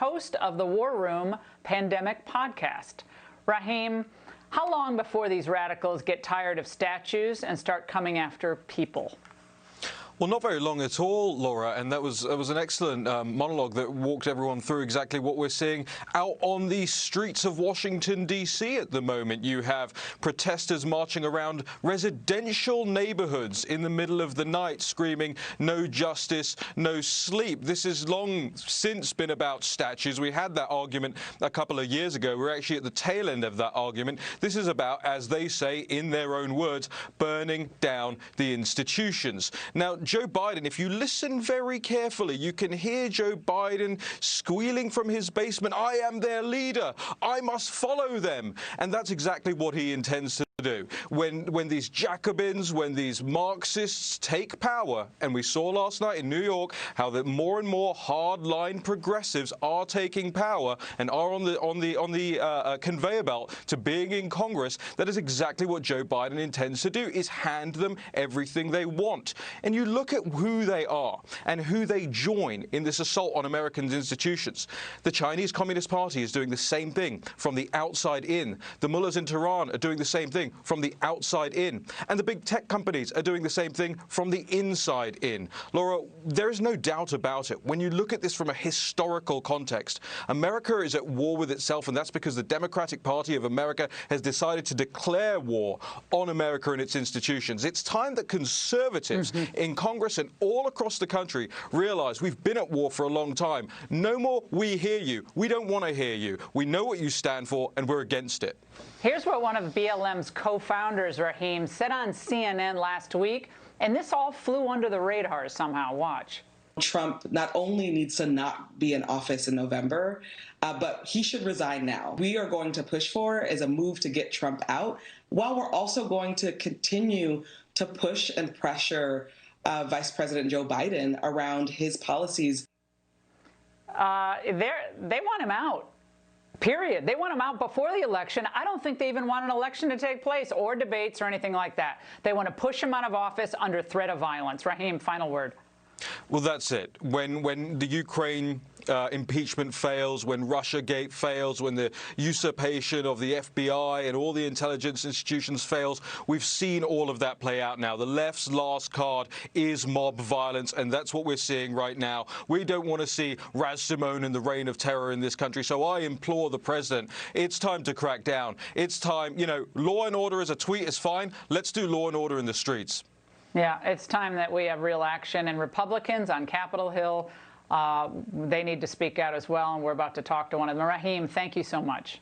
host of the War Room Pandemic Podcast. Raheem, how long before these radicals get tired of statues and start coming after people? Well, not very long at all, Laura, and that was an excellent monologue that walked everyone through exactly what we're seeing out on the streets of Washington, D.C. at the moment. You have protesters marching around residential neighborhoods in the middle of the night screaming, "No justice, no sleep." This has long since been about statues. We had that argument a couple of years ago. We're actually at the tail end of that argument. This is about, as they say in their own words, burning down the institutions. Now, Joe Biden, if you listen very carefully, you can hear Joe Biden squealing from his basement, "I am their leader. I must follow them." And that's exactly what he intends to do. When these Jacobins, when these Marxists take power, and we saw last night in New York how that more and more hardline progressives are taking power and are on the conveyor belt to being in Congress, that is exactly what Joe Biden intends to do, is hand them everything they want. And you look at who they are and who they join in this assault on American institutions. The Chinese Communist Party is doing the same thing from the outside in. The mullahs in Tehran are doing the same thing from the outside in. And the big tech companies are doing the same thing from the inside in. Laura, there is no doubt about it. When you look at this from a historical context, America is at war with itself, and that's because the Democratic Party of America has decided to declare war on America and its institutions. It's time that conservatives in Congress and all across the country realize we've been at war for a long time. No more "we hear you." We don't want to hear you. We know what you stand for, and we're against it. Here's what one of BLM's co-founders, Raheem, said on CNN last week, and this all flew under the radar somehow. Watch. Trump not only needs to not be in office in November, but he should resign now. We are going to push for is a move to get Trump out, while we're also going to continue to push and pressure Vice President Joe Biden around his policies. They want him out. Period. They want him out before the election. I don't think they even want an election to take place or debates or anything like that. They want to push him out of office under threat of violence. Raheem, final word. Well, that's it. When the Ukraine impeachment fails, when Russiagate fails, when the usurpation of the FBI and all the intelligence institutions fails, we've seen all of that play out now. The left's last card is mob violence, and that's what we're seeing right now. We don't want to see Raz Simone and the reign of terror in this country, so I implore the president, it's time to crack down. It's time, law and order as a tweet is fine. Let's do law and order in the streets. Yeah, it's time that we have real action. And Republicans on Capitol Hill, they need to speak out as well. And we're about to talk to one of them. Raheem, thank you so much.